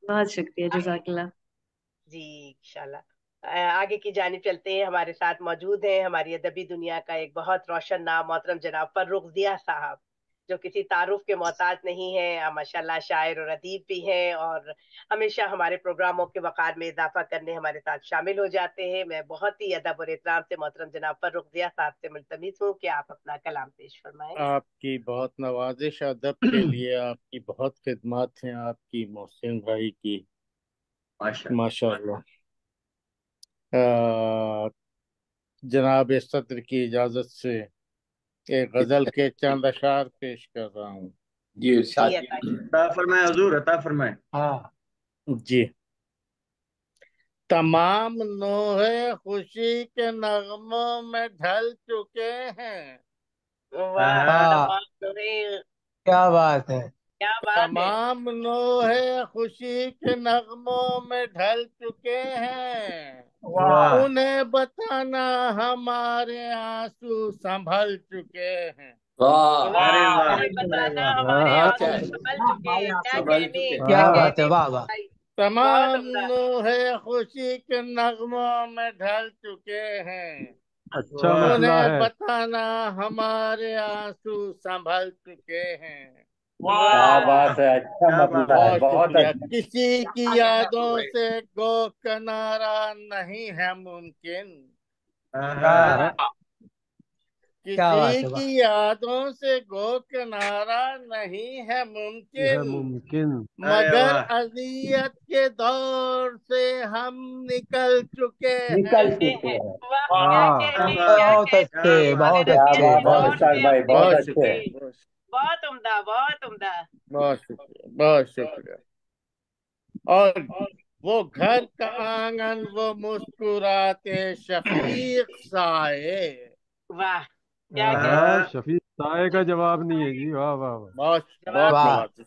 बहुत शुक्रिया, जज़ाकल्लाह। जी इंशाल्लाह। आगे की जानिब चलते हैं। हमारे साथ मौजूद हैं हमारी अदबी दुनिया का एक बहुत रोशन नाम मोहतरम जनाब फर्रुख ज़िया साहब, जो किसी तारुफ के मोहताज नहीं है। माशाल्लाह शायर और अदीब भी हैं और हमेशा हमारे प्रोग्रामों के वक़ार में इज़ाफ़ा करने हमारे साथ शामिल हो जाते हैं। मैं बहुत ही अदब और एहतराम से मोहतरम जनाब फर्रुख ज़िया साहब से मुल्तमिस हूँ कि आप अपना कलाम पेश फरमाएँ। आपकी बहुत नवाजिश, अदब के लिए आपकी बहुत खिदमत हैं आपकी मोहसिन भाई की। माशाल्लाह। माशाल्लाह। जनाब इस सत्र की इजाजत से एक गजल के चंद अशार पेश कर रहा हूँ। जी जी इरशाद। अता अता फरमाए हुजूर, अता फरमाए। हाँ। जी। तमाम नोहे खुशी के नगमों में ढल चुके हैं। वाह! हाँ, वाह, तमाम तुम्हें क्या बात है। क्या बात है। तमाम नोहे खुशी के नगमों में ढल चुके हैं। वाह। वाह उन्हें बताना हमारे आंसू संभल चुके हैं। वाह, अरे वाह! वाह, उन्हें अरे बताना वाह, हमारे हाँ, क्या आँसू है, संभल चुके हैं। क्या संभल कहने, चुके हैं। क्या क्या हाँ। बात है, कहने वाह वाह। भाई। बहुत तमाम उम्दा। नोहे खुशी के नगमों में ढल चुके हैं। अच्छा वाह मसला उन्हें है। बताना हमारे आंसू संभल चुके हैं। क्या वाह! बात है, अच्छा क्या बात मसला है। है, बहुत बहुत शुक्रिया। अच्छा। किसी की यादों से गो किनारा नहीं है मुमकिन। हाँ, हाँ, हाँ, क्या बात किसी है, की वाह। यादों से गो किनारा नहीं है यह मुमकिन। मुमकिन। अरे मगर वाह, अजियत के दौर से हम निकल चुके हैं। निकल चुके चुके हैं। हैं। वाह! क्या हाँ, क्या कहने, बात क्या है, बहुत कहने। क्या अच्छे, बात बहुत है। क्या अदबियत अच्छे, बात, के बहुत बहुत दौर अच्छा से अच्छे। हम भाई, बहुत बहुत निकल अच्छे। चुके शुक्रिया। हैं। बहुत बहुत उम्दा, बहुत उम्दा। बहुत शुक्रिया। बहुत शुक्रिया। और वो घर का आंगन, वो मुस्कुराते शफीक साए। वाह! क्या कहने, हाँ, हाँ, शफीक साए का जवाब नहीं है जी। वाह वाह वाह। बहुत जवाब बहुत नहीं। वाह। नवाजी।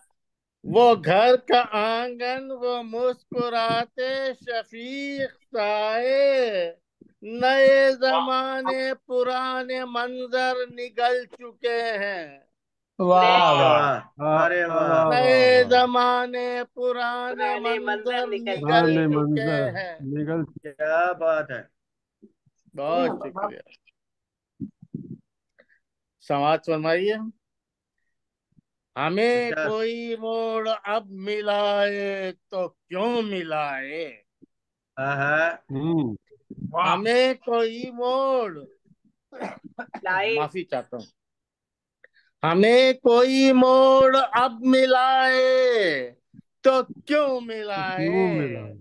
वो घर का आंगन, वो मुस्कुराते शफीक साए। नए जमाने पुराने मंजर निगल चुके हैं। वाह अरे नए वाह। वाह, वाह अरे वाह, वाह वाह नए वाह। जमाने पुराने पुराने मंजर मंजर निकल निगल चुके पुराने हैं। चुके मंजर हैं। निगल। क्या बात है। बहुत शुक्रिया। समाज फरमाइए। हमें इरशाद। कोई मोड़ अब मिलाए तो क्यों मिलाए। हाँ हाँ, हम्म। हमें कोई मोड़, लाए। माफी चाहता हूँ। हमें कोई मोड़ अब मिलाए तो क्यों क्यों मिला। मिलाए।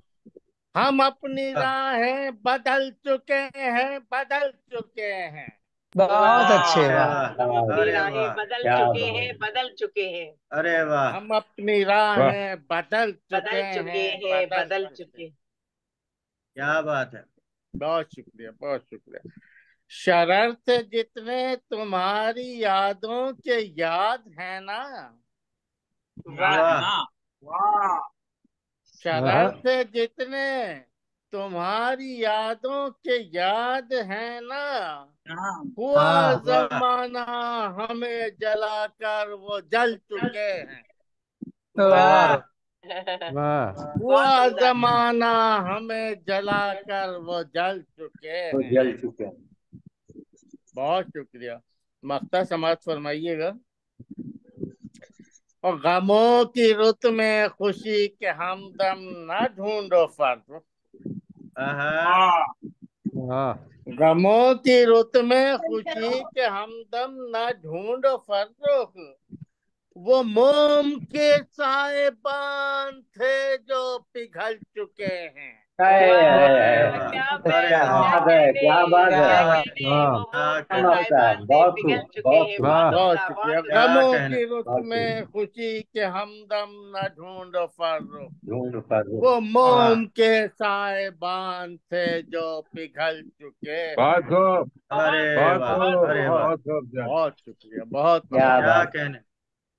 हम अपनी राहें बदल चुके हैं, बदल चुके हैं। बहुत अच्छे, अरे वाह। वाह, हम अपनी अरे राहें वाह, बदल क्या चुके बात। हैं, बदल चुके हैं। अरे वाह, हम अपनी वाह। राहें बदल चुके बदल चुके हैं, हैं, बदल बदल चुके हैं। चुके। क्या बात है। बहुत शुक्रिया, बहुत शुक्रिया। शरर्त जितने तुम्हारी यादों के याद है ना। वाह! वाह, हाँ, शरर्त जितने तुम्हारी यादों के याद है ना। हुआ हाँ, वाह, जमाना हमें जलाकर वो जल चुके हैं। वाह। वाह! वाह। बहुत हुआ उम्दा। जमाना हमें जलाकर वो जल चुके वो हैं। जल चुके हैं। बहुत शुक्रिया। मख्ता समाज फरमाइएगा। और गमों की रुत में खुशी के हमदम न ढूंढो फर्क। हाँ, वाह। गमों की रुत में खुशी के हमदम न ढूंढो फर्क। वो मोम के साएबान थे जो पिघल चुके हैं। अरे वाह! वाह, क्या अरे बयान, क्या वाह, क्या बात है, कहने, क्या बात है। क्या क्या बात। कहने। वाह वो मोम क्या अच्छा के कहने, लगता है, साहिबान थे, बहुत पिघल खूब, चुके बहुत हैं। खूब। बहुत वाह। बहुत उम्दा, शुक्रिया। बहुत उम्दा। क्या गमों कहने। की रुत बहुत खूब। में खुशी के हमदम न ढूंढो फर्क। ढूंढ पर वो। वो वाह, मोम के साएबान थे जो पिघल चुके बहुत हैं। खूब। अरे बहुत खूब, बहुत वाह, बहुत खूब, अरे खूब। वाह, बहुत खूब जान। बहुत शुक्रिया, बहुत क्या नवाज। क्या बात। कहने।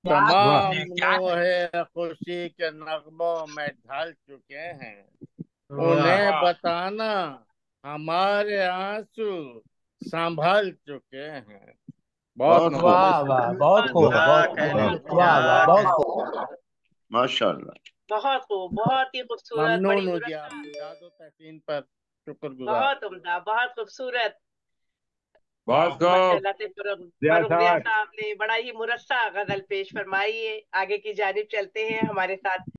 वाह। तमाम नोहे खुशी के नगमों में ढल चुके हैं। वाह, उन्हें बताना हमारे आंसू संभल चुके हैं। बहुत बहुत खूब। नवाजिश। वाह वाह, बहुत बहुत खूब, खूब, क्या बहुत बहुत खूब। कहने, खूब, वाह क्या वाह, बहुत बहुत कहने। खूब। माशाल्लाह। बहुत ही खूबसूरत, बड़ी ममनून हो जी, मुरस्सा, आपकी दादो तहसीन पर शुक्रगुजार। बहुत उम्दा, बहुत खूबसूरत। बहुत खूब। माशाल्लाह से दिया फर्रुख दिया साहब। साहब ने बड़ा ही मुरस्सा गजल पेश फरमाई है। आगे की जानिब चलते हैं, हमारे साथ